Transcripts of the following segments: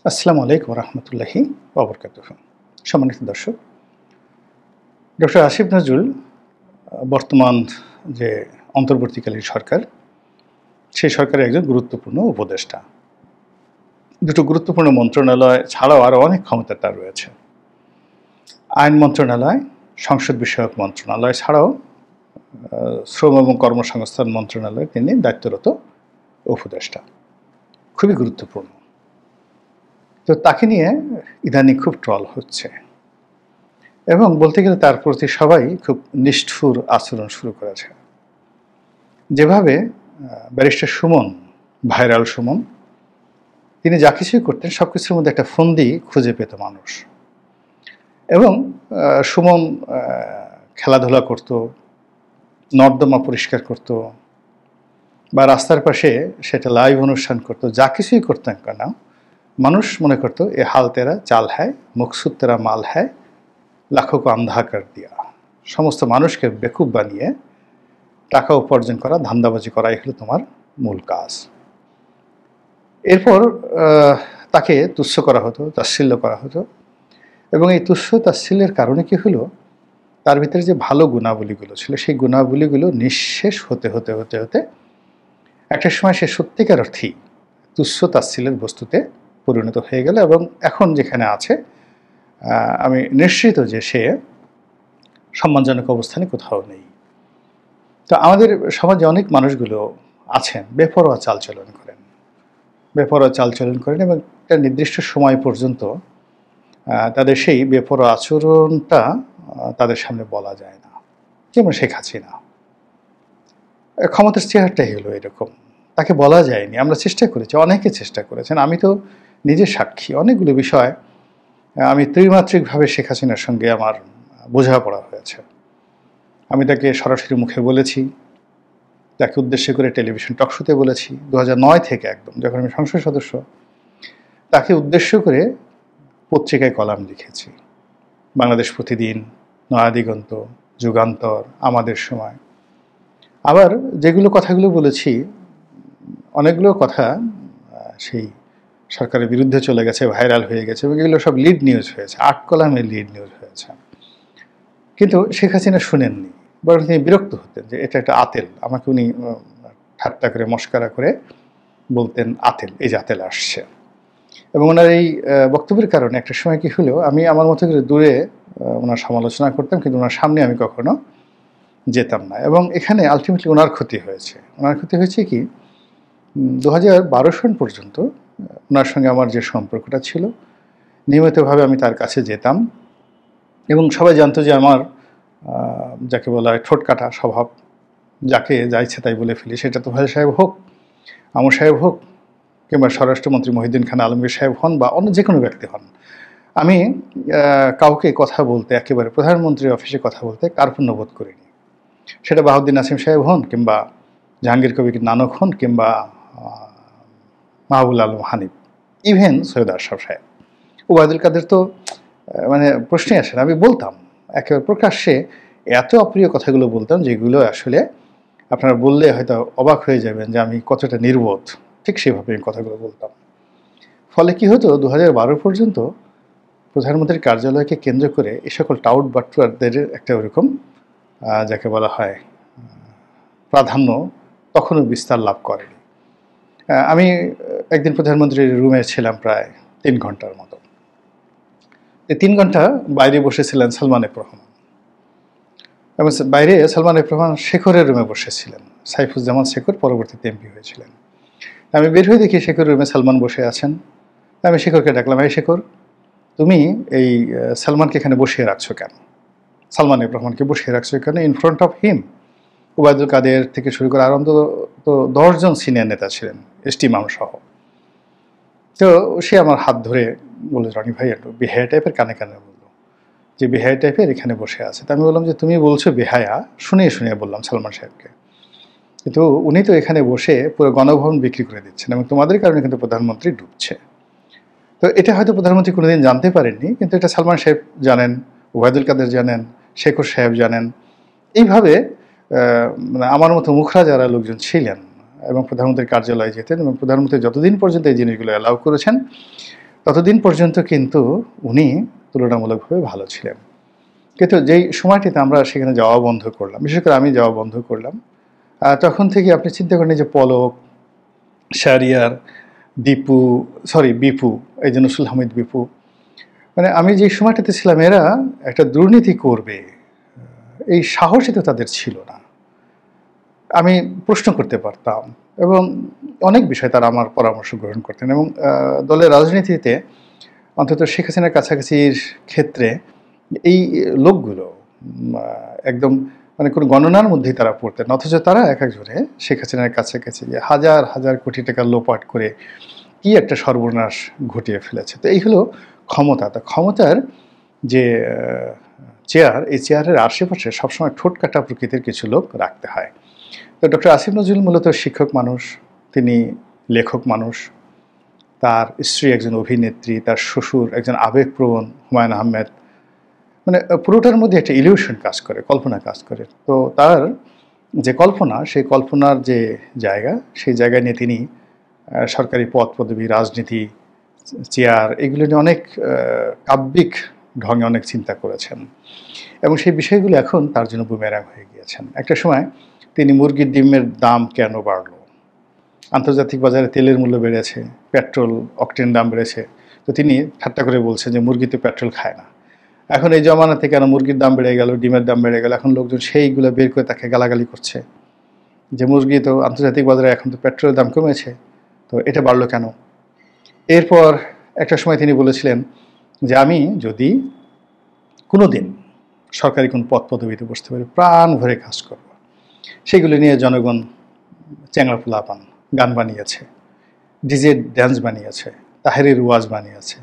আসসালামু আলাইকুম রহমতুল্লাহি ওবরকাতুহু। সম্মানিত দর্শক, ডক্টর আসিফ নজরুল বর্তমান যে অন্তর্বর্তীকালীন সরকার, সেই সরকারের একজন গুরুত্বপূর্ণ উপদেষ্টা। দুটো গুরুত্বপূর্ণ মন্ত্রণালয় ছাড়াও আরও অনেক ক্ষমতা তার রয়েছে। আইন মন্ত্রণালয়, সংসদ বিষয়ক মন্ত্রণালয় ছাড়াও শ্রম এবং কর্মসংস্থান মন্ত্রণালয়ে তিনি দায়িত্বরত উপদেষ্টা। খুবই গুরুত্বপূর্ণ। তো তাকে নিয়ে ইদানিং খুব ট্রল হচ্ছে এবং বলতে গেলে তার প্রতি সবাই খুব নিষ্ঠুর আচরণ শুরু করেছে। যেভাবে ব্যারিস্টার সুমন, ভাইরাল সুমন, তিনি যা কিছুই করতেন সব কিছুর মধ্যে একটা ফন্দি খুঁজে পেত মানুষ। এবং সুমন খেলাধুলা করত, নর্দমা পরিষ্কার করত, বা রাস্তার পাশে সেটা লাইভ অনুষ্ঠান করত, যা কিছুই করতেন কেন মানুষ মনে করতো এ হাল তেরা চাল হ্যায়, মকসুদ তেরা মাল হ্যায়, লাখো কো আন্ধা কর দিয়া। সমস্ত মানুষকে বেকুব বানিয়ে টাকা উপার্জন করা, ধান্দাবাজি করাই হলো তোমার মূল কাজ। এরপর তাকে তুচ্ছ করা হতো, তাচ্ছিল্য করা হতো। এবং এই তুচ্ছ তাচ্ছিল্যের কারণে কি হলো, তার ভিতরে যে ভালো গুণাবলীগুলো ছিল সেই গুণাবলীগুলো নিঃশেষ হতে হতে হতে হতে একটা সময় সে সত্যিকার অর্থেই তুচ্ছ তাচ্ছিল্যের বস্তুতে পরিণত হয়ে গেল। এবং এখন যেখানে আছে আমি নিশ্চিত যে সে সম্মানজনক অবস্থানে কোথাও নেই। তো আমাদের সমাজে অনেক মানুষগুলো আছেন বেপরোয়া চালচলন করেন, এবং একটা নির্দিষ্ট সময় পর্যন্ত তাদের সেই বেপরোয়া আচরণটা তাদের সামনে বলা যায় না। যেমন শেখ হাসিনা, ক্ষমতার চেহারাটাই হলো এরকম, তাকে বলা যায়নি। আমরা চেষ্টা করেছি, অনেকে চেষ্টা করেছেন, আমি তো নিজে সাক্ষী। অনেকগুলো বিষয় আমি ত্রিমাত্রিকভাবে শেখ হাসিনার সঙ্গে আমার বোঝাপড়া হয়েছে। আমি তাকে সরাসরি মুখে বলেছি, তাকে উদ্দেশ্য করে টেলিভিশন টকশোতে বলেছি 2009 থেকে, একদম যখন আমি সংসদ সদস্য, তাকে উদ্দেশ্য করে পত্রিকায় কলাম লিখেছি। বাংলাদেশ প্রতিদিন, নয়াদিগন্ত, যুগান্তর, আমাদের সময়। আবার যেগুলো কথাগুলো বলেছি, অনেকগুলো কথা সেই সরকারের বিরুদ্ধে চলে গেছে, ভাইরাল হয়ে গেছে, এবং এগুলো সব লিড নিউজ হয়েছে, 8 কলামের লিড নিউজ হয়েছে। কিন্তু শেখ হাসিনা শুনেননি, বরং তিনি বিরক্ত হতেন যে এটা একটা আতেল। আমাকে উনি ঠাট্টা করে মস্করা করে বলতেন আতেল, এই যে আতেল আসছে। এবং ওনার এই বক্তব্যের কারণে একটা সময় কি হলো, আমি আমার মতো করে দূরে ওনার সমালোচনা করতাম, কিন্তু ওনার সামনে আমি কখনো যেতাম না। এবং এখানে আলটিমেটলি ওনার ক্ষতি হয়েছে। ওনার ক্ষতি হয়েছে কি, 2012 সন পর্যন্ত ওনার সঙ্গে আমার যে সম্পর্কটা ছিল, নিয়মিতভাবে আমি তার কাছে যেতাম এবং সবাই জানতো যে আমার যাকে বলা হয় ঠোঁট কাটা স্বভাব, যাকে যা ইচ্ছে তাই বলে ফেলি। সেটা তো ভাই সাহেব হোক, আমর সাহেব হোক, কিংবা স্বরাষ্ট্রমন্ত্রী মহিউদ্দিন খান আলমগীর সাহেব হন, বা অন্য যে কোনো ব্যক্তি হন, আমি কাউকে কথা বলতে, একেবারে প্রধানমন্ত্রীর অফিসে কথা বলতে কার্পণ্য বোধ করিনি। সেটা বাহাউদ্দিন নাসিম সাহেব হন, কিংবা জাহাঙ্গীর কবির নানক হন, কিংবা মাহবুল আলম হানিফ, ইভেন সৈয়দ আশরাফ সাহেব, ওবায়দুল কাদের, তো মানে প্রশ্নই আসে না। আমি বলতাম একেবারে প্রকাশ্যে এত অপ্রিয় কথাগুলো বলতাম, যেগুলো আসলে আপনারা বললে হয়তো অবাক হয়ে যাবেন যে আমি কতটা নির্বোধ। ঠিক সেভাবে আমি কথাগুলো বলতাম। ফলে কি হতো, 2012 পর্যন্ত প্রধানমন্ত্রীর কার্যালয়কে কেন্দ্র করে এই সকল টাউট বাটুয়ারদের একটা ওরকম যাকে বলা হয় প্রাধান্য তখনও বিস্তার লাভ করেনি। আমি একদিন প্রধানমন্ত্রীর রুমে ছিলাম প্রায় 3 ঘন্টার মতো। এই 3 ঘন্টা বাইরে বসেছিলেন সালমান এফ রহমান, এবং বাইরে সালমান এফ রহমান শেখরের রুমে বসেছিলেন। সাইফুজ্জামান শেখর পরবর্তীতে এমপি হয়েছিলেন। আমি বের হয়ে দেখি শেখরের রুমে সালমান বসে আছেন। আমি শেখরকে ডাকলাম, এই শেখর, তুমি এই সালমানকে এখানে বসিয়ে রাখছো কেন? সালমান এফ রহমানকে বসিয়ে রাখছো কেন in front of him? Obaidul Quader থেকে শুরু করে আর অন্তত 10 জন সিনিয়র নেতা ছিলেন, এসটি ইমাম সহ। তো সে আমার হাত ধরে বলল, রনি ভাই একটু বেহায়া টাইপের, কানে কানে বললো যে বেহায়া টাইপের এখানে বসে আছে। তা আমি বললাম যে তুমি বলছো বেহায়া, শুনিয়ে শুনিয়ে বললাম সালমান সাহেবকে, কিন্তু উনি তো এখানে বসে পুরো গণভবন বিক্রি করে দিচ্ছেন, এবং তোমাদের কারণে কিন্তু প্রধানমন্ত্রী ডুবছে। তো এটা হয়তো প্রধানমন্ত্রী কোনোদিন জানতে পারেননি, কিন্তু এটা সালমান সাহেব জানেন, ওবায়দুল কাদের জানেন, শেখর সাহেব জানেন। এইভাবে মানে আমার মতো মুখরা যারা লোকজন ছিলেন এবং প্রধানমন্ত্রীর কার্যালয়ে যেতেন, এবং প্রধানমন্ত্রী যতদিন পর্যন্ত এই জিনিসগুলো অ্যালাউ করেছেন, ততদিন পর্যন্ত কিন্তু উনি তুলনামূলকভাবে ভালো ছিলেন। কিন্তু যেই সময়টিতে আমরা সেখানে যাওয়া বন্ধ করলাম, বিশেষ করে আমি যাওয়া বন্ধ করলাম, তখন থেকে আপনি চিন্তা করেন যে পলক, শাহরিয়ার, বিপু, এই যে নসরুল হামিদ বিপু, মানে আমি যে সময়টাতে ছিলাম এরা একটা দুর্নীতি করবে এই সাহসই তো তাদের ছিল না। আমি প্রশ্ন করতে পারতাম এবং অনেক বিষয় তারা আমার পরামর্শ গ্রহণ করতেন এবং দলের রাজনীতিতে অন্তত শেখ হাসিনার কাছাকাছির ক্ষেত্রে এই লোকগুলো একদম মানে কোনো গণনার মধ্যেই তারা পড়তেন, অথচ তারা এক একজনে শেখ হাসিনার কাছাকাছি হাজার হাজার কোটি টাকা লোপাট করে কি একটা সর্বনাশ ঘটিয়ে ফেলেছে। তো এই হলো ক্ষমতা। তা ক্ষমতার যে চেয়ার, এই চেয়ারের আশেপাশে সবসময় ঠোঁটকাটা প্রকৃতির কিছু লোক রাখতে হয়। তো ডক্টর আসিফ নজরুল মূলত শিক্ষক মানুষ, তিনি লেখক মানুষ, তার স্ত্রী একজন অভিনেত্রী, তার শ্বশুর একজন আবেগপ্রবণ হুমায়ুন আহমেদ, মানে পুরোটার মধ্যে একটা ইলিউশন কাজ করে, কল্পনা কাজ করে। তো তার যে কল্পনা, সেই কল্পনার যে জায়গা, সেই জায়গায় নিয়ে তিনি সরকারি পদ পদবি, রাজনীতি, চেয়ার এগুলো নিয়ে অনেক কাব্যিক ঢঙে অনেক চিন্তা করেছেন এবং সেই বিষয়গুলো এখন তার জন্য বুমেরাং হয়ে গিয়েছেন। একটা সময় তিনি মুরগির ডিমের দাম কেন বাড়লো, আন্তর্জাতিক বাজারে তেলের মূল্য বেড়েছে, পেট্রোল অকটেন দাম বেড়েছে, তো তিনি ঠাট্টা করে বলছেন যে মুরগি তো পেট্রোল খায় না। এখন এই জমানাতে কেন মুরগির দাম বেড়ে গেল, ডিমের দাম বেড়ে গেল, এখন লোকজন সেইগুলো বের করে তাকে গালাগালি করছে যে মুরগি তো আন্তর্জাতিক বাজারে এখন তো পেট্রোলের দাম কমেছে, তো এটা বাড়লো কেন। এরপর একটা সময় তিনি বলেছিলেন যে আমি যদি কোনো দিন সরকারি কোন পদ পদবিতে বসতে পারি প্রাণ ভরে কাজ করব। সেগুলো নিয়ে জনগণ চ্যাংড়া পোলাপান গান বানিয়েছে, ডিজে ড্যান্স বানিয়েছে, তাহেরের ওয়াজ বানিয়েছে,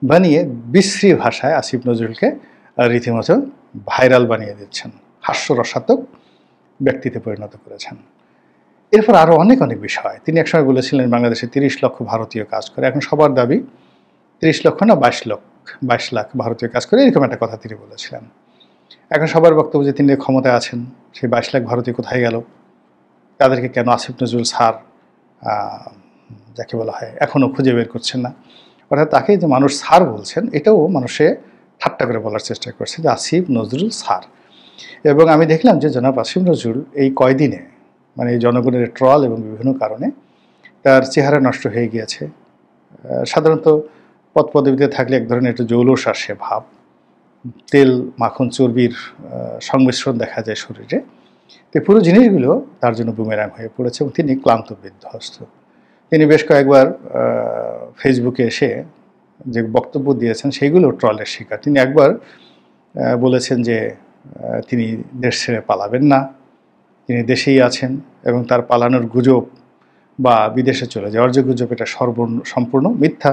বানিয়ে বিশ্রী ভাষায় আসিফ নজরুলকে রীতিমতো ভাইরাল বানিয়ে দিচ্ছেন, হাস্যরসাত্মক ব্যক্তিতে পরিণত করেছেন। এরপর আরও অনেক অনেক বিষয় তিনি একসময় বলেছিলেন বাংলাদেশে 30 লক্ষ ভারতীয় কাজ করে, এখন সবার দাবি 30 লক্ষ না 22 লাখ ভারতীয় কাজ করে, এরকম একটা কথা তিনি বলেছিলেন। এখন সবার বক্তব্য যে তিনি ক্ষমতায় আছেন, সেই 22 লাখ ভারতীয় কোথায় গেল, তাদেরকে কেন আসিফ নজরুল স্যার যাকে বলা হয় এখনও খুঁজে বের করছেন না। অর্থাৎ তাকে যে মানুষ স্যার বলছেন এটাও মানুষে ঠাট্টা করে বলার চেষ্টা করছে যে আসিফ নজরুল স্যার। এবং আমি দেখলাম যে জনাব আসিফ নজরুল এই কয়দিনে মানে এই জনগণের ট্রল এবং বিভিন্ন কারণে তার চেহারা নষ্ট হয়ে গিয়েছে। সাধারণত পদ পদবিতে থাকলে এক ধরনের একটু জৌলস আসে ভাব, তেল মাখন চর্বির সংমিশ্রণ দেখা যায় শরীরে। তো পুরো জিনিসগুলো তার জন্য বুমেরাং হয়ে পড়েছে এবং তিনি ক্লান্ত বিধ্বস্ত। তিনি বেশ কয়েকবার ফেসবুকে এসে যে বক্তব্য দিয়েছেন সেইগুলো ট্রলের শিকার। তিনি একবার বলেছেন যে তিনি দেশ ছেড়ে পালাবেন না, তিনি দেশেই আছেন এবং তার পালানোর গুজব বা বিদেশে চলে যাওয়ার যে গুজব এটা সম্পূর্ণ মিথ্যা।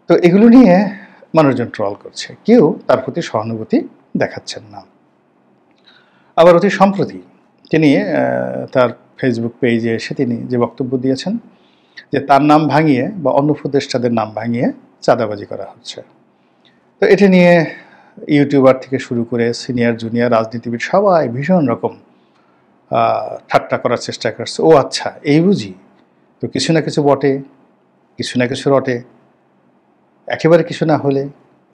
তো এগুলো নিয়ে মানুষজন ট্রল করছে, কেউ তার প্রতি সহানুভূতি দেখাচ্ছেন না। আবার অতি সম্প্রতি তিনি তার ফেসবুক পেজে এসে তিনি যে বক্তব্য দিয়েছেন যে তার নাম ভাঙিয়ে বা অন্য উপদেষ্টাদের নাম ভাঙিয়ে চাঁদাবাজি করা হচ্ছে। তো এটা নিয়ে ইউটিউবার থেকে শুরু করে সিনিয়র জুনিয়র রাজনীতিবিদ সবাই ভীষণ রকম ঠাট্টা করার চেষ্টা করছে। ও আচ্ছা এই বুঝি, তো কিছু না কিছু বটে, কিছু না কিছু রটে, একেবারে কিছু না হলে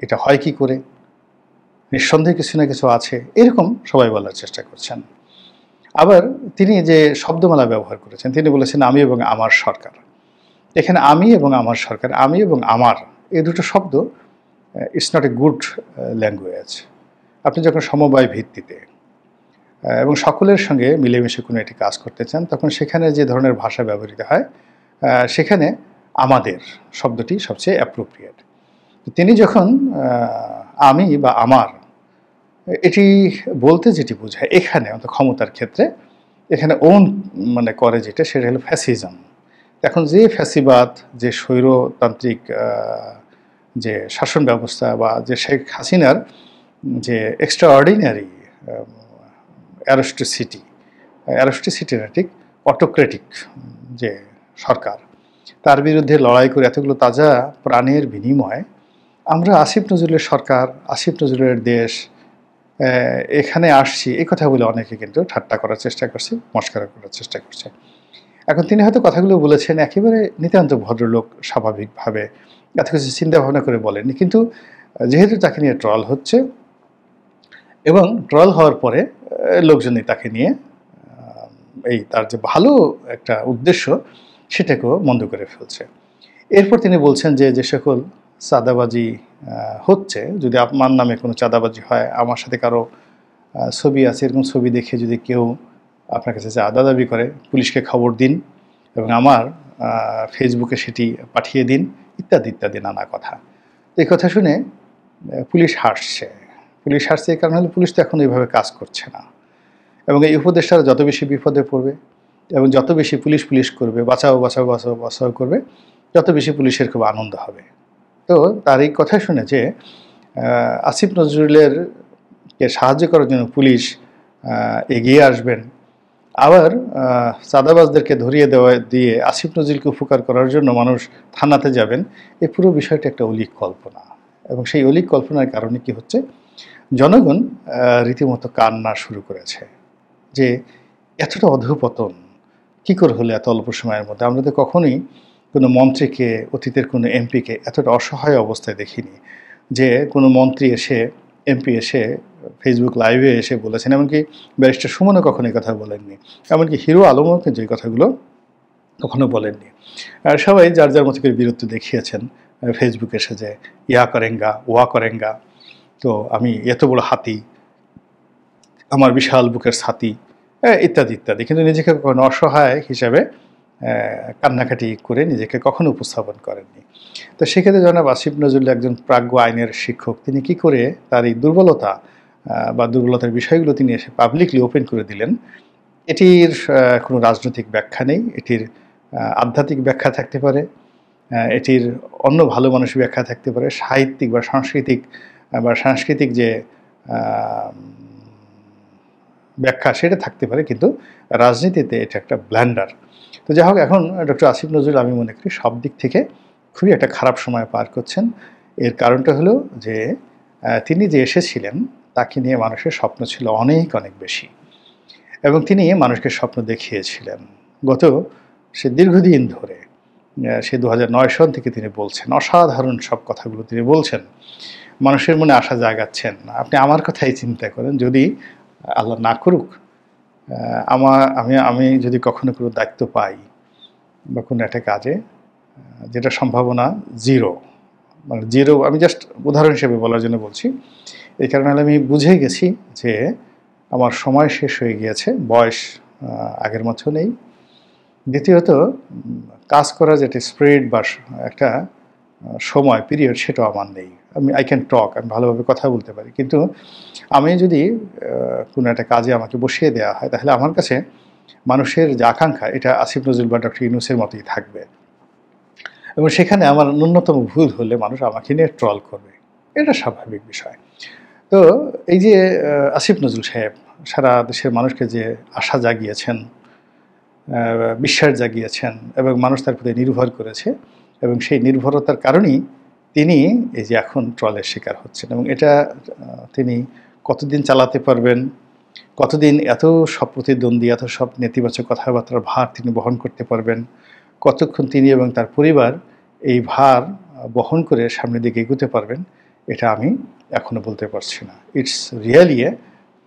এটা হয় কি করে, নিঃসন্দেহে কিছু না কিছু আছে, এরকম সবাই বলার চেষ্টা করছেন। আবার তিনি যে শব্দমালা ব্যবহার করেছেন, তিনি বলেছেন আমি এবং আমার সরকার। এখানে আমি এবং আমার সরকার, আমি এবং আমার, এই দুটো শব্দ it's not a good language. আপনি যখন সমবায় ভিত্তিতে এবং সকলের সঙ্গে মিলেমিশে কোনো একটি কাজ করতে চান, তখন সেখানে যে ধরনের ভাষা ব্যবহৃত হয় সেখানে আমাদের শব্দটি সবচেয়ে অ্যাপ্রোপ্রিয়েট। তিনি যখন আমি বা আমার এটি বলতে যেটি বোঝায় এখানে অন্তত ক্ষমতার ক্ষেত্রে এখানে ওন মানে করে যেটা, সেটা হলো ফ্যাসিজম। এখন যে ফ্যাসিবাদ, যে স্বৈরতান্ত্রিক যে শাসন ব্যবস্থা বা যে শেখ হাসিনার যে এক্সট্রা অর্ডিনারি অ্যারোস্টিসিটি না, ঠিক অটোক্রেটিক যে সরকার, তার বিরুদ্ধে লড়াই করে এতগুলো তাজা প্রাণের বিনিময়ে আমরা আসিফ নজরুলের সরকার, আসিফ নজরুলের দেশ এখানে আসছি, এই কথা বলে অনেকে কিন্তু ঠাট্টা করার চেষ্টা করছে, মস্করা করার চেষ্টা করছে। এখন তিনি হয়তো কথাগুলো বলেছেন একেবারে নিতান্ত ভদ্রলোক, স্বাভাবিকভাবে এত কিছু চিন্তা ভাবনা করে বলেননি, কিন্তু যেহেতু তাকে নিয়ে ট্রল হচ্ছে এবং ট্রল হওয়ার পরে লোকজনই তাকে নিয়ে এই তার যে ভালো একটা উদ্দেশ্য সেটাকেও মন্দ করে ফেলছে। এরপর তিনি বলছেন যে যে সকল চাঁদাবাজি হচ্ছে, যদি আমার নামে কোনো চাঁদাবাজি হয়, আমার সাথে কারো ছবি আছে, এরকম ছবি দেখে যদি কেউ আপনার কাছে চাঁদা দাবি করে, পুলিশকে খবর দিন এবং আমার ফেসবুকে সেটি পাঠিয়ে দিন, ইত্যাদি ইত্যাদি নানা কথা। এই কথা শুনে পুলিশ হাসছে। পুলিশ হাসছে এই কারণে হলো পুলিশ তো এখন এইভাবে কাজ করছে না, এবং এই উপদেষ্টারা যত বেশি বিপদে পড়বে এবং যত বেশি পুলিশ পুলিশ করবে, বাঁচাও বাঁচাও বাঁচাও বাঁচাও করবে, যত বেশি পুলিশের খুব আনন্দ হবে। তো তার এই কথা শুনে যে আসিফ নজরুলের কে সাহায্য করার জন্য পুলিশ এগিয়ে আসবেন, আবার চাঁদাবাজদেরকে ধরিয়ে দিয়ে আসিফ নজরুলকে উপকার করার জন্য মানুষ থানাতে যাবেন, এই পুরো বিষয়টা একটা অলীক কল্পনা। এবং সেই অলীক কল্পনার কারণে কি হচ্ছে, জনগণ রীতিমতো কান্না শুরু করেছে যে এতটা অধঃপতন কী করে হলো এত অল্প সময়ের মধ্যে। আমরা তো কখনোই কোনো মন্ত্রীকে, অতীতের কোনো এমপিকে এতটা অসহায় অবস্থায় দেখিনি যে কোনো মন্ত্রী এসে, এমপি এসে ফেসবুক লাইভে এসে বলেছেন। এমনকি ব্যারিস্টার সুমনও কখনো এই কথা বলেননি, এমনকি হিরো আলমও কিন্তু এই কথাগুলো কখনো বলেননি। আর সবাই যার যার মতো করে বীরত্ব দেখিয়েছেন ফেসবুকে এসে, যে ইয়া করেঙ্গা ওয়া করেঙ্গা, তো আমি এত বড় হাতি, আমার বিশাল বুকের ছাতি, ইত্যাদি ইত্যাদি, কিন্তু নিজেকে কখনো অসহায় হিসাবে কান্নাকাটি করে নিজেকে কখনো উপস্থাপন করেননি। তো সেক্ষেত্রে জনাব আসিফ নজরুল একজন প্রাজ্ঞ আইনের শিক্ষক, তিনি কি করে তার এই দুর্বলতা বা দুর্বলতার বিষয়গুলো তিনি এসে পাবলিকলি ওপেন করে দিলেন, এটির কোনো রাজনৈতিক ব্যাখ্যা নেই, এটির আধ্যাত্মিক ব্যাখ্যা থাকতে পারে, এটির অন্য ভালো মানুষের ব্যাখ্যা থাকতে পারে, সাহিত্যিক বা সাংস্কৃতিক যে ব্যাখ্যা সেটা থাকতে পারে, কিন্তু রাজনীতিতে এটা একটা ব্ল্যান্ডার। তো যাই হোক, এখন ডক্টর আসিফ নজরুল আমি মনে করি সব দিক থেকে খুবই একটা খারাপ সময় পার করছেন। এর কারণটা হলো যে তিনি যে এসেছিলেন তাকে নিয়ে মানুষের স্বপ্ন ছিল অনেক অনেক বেশি, এবং তিনি মানুষকে স্বপ্ন দেখিয়েছিলেন সে দীর্ঘদিন ধরে, সে 2009 সন থেকে তিনি বলছেন, অসাধারণ সব কথাগুলো তিনি বলছেন, মানুষের মনে আশা জাগাচ্ছেন। আপনি আমার কথাই চিন্তা করেন, যদি আল্লাহ না করুক আমি যদি কখনো কোনো দায়িত্ব পাই বা কোনো একটা কাজে, যেটা সম্ভাবনা জিরো, মানে জিরো, আমি জাস্ট উদাহরণ হিসেবে বলার জন্য বলছি, এই কারণে আমি বুঝে গেছি যে আমার সময় শেষ হয়ে গিয়েছে, বয়স আগের মতো নেই। দ্বিতীয়ত কাজ করার যেটা স্পিরিট বা একটা সময় পিরিয়ড, সেটাও আমার নেই। আই ক্যান টক, আমি ভালোভাবে কথা বলতে পারি, কিন্তু আমি যদি কোনো একটা কাজে আমাকে বসিয়ে দেওয়া হয়, তাহলে আমার কাছে মানুষের যে আকাঙ্ক্ষা, এটা আসিফ নজরুল বা ডক্টর ইউনূসের মতোই থাকবে, এবং সেখানে আমার ন্যূনতম ভুল হলে মানুষ আমাকে নিয়ে ট্রল করবে, এটা স্বাভাবিক বিষয়। তো এই যে আসিফ নজরুল সাহেব সারা দেশের মানুষকে যে আশা জাগিয়েছেন, বিশ্বাস জাগিয়েছেন, এবং মানুষ তার প্রতি নির্ভর করেছে, এবং সেই নির্ভরতার কারণেই তিনি এই যে এখন ট্রলের শিকার হচ্ছেন। এবং এটা তিনি কতদিন চালাতে পারবেন, কতদিন এত সব প্রতিদ্বন্দ্বী, এত সব নেতিবাচক কথাবার্তার ভার তিনি বহন করতে পারবেন, কতক্ষণ তিনি এবং তার পরিবার এই ভার বহন করে সামনের দিকে এগোতে পারবেন, এটা আমি এখনও বলতে পারছি না। It's really a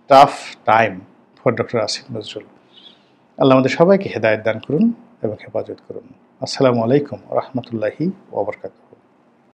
tough time for doctor Asif Nazrul. আল্লাহ আমাদের সবাইকে হেদায়েত দান করুন এবং হেফাজত করুন। আসসালামু আলাইকুম ওয়া রাহমাতুল্লাহি ওয়া বারাকাতুহু।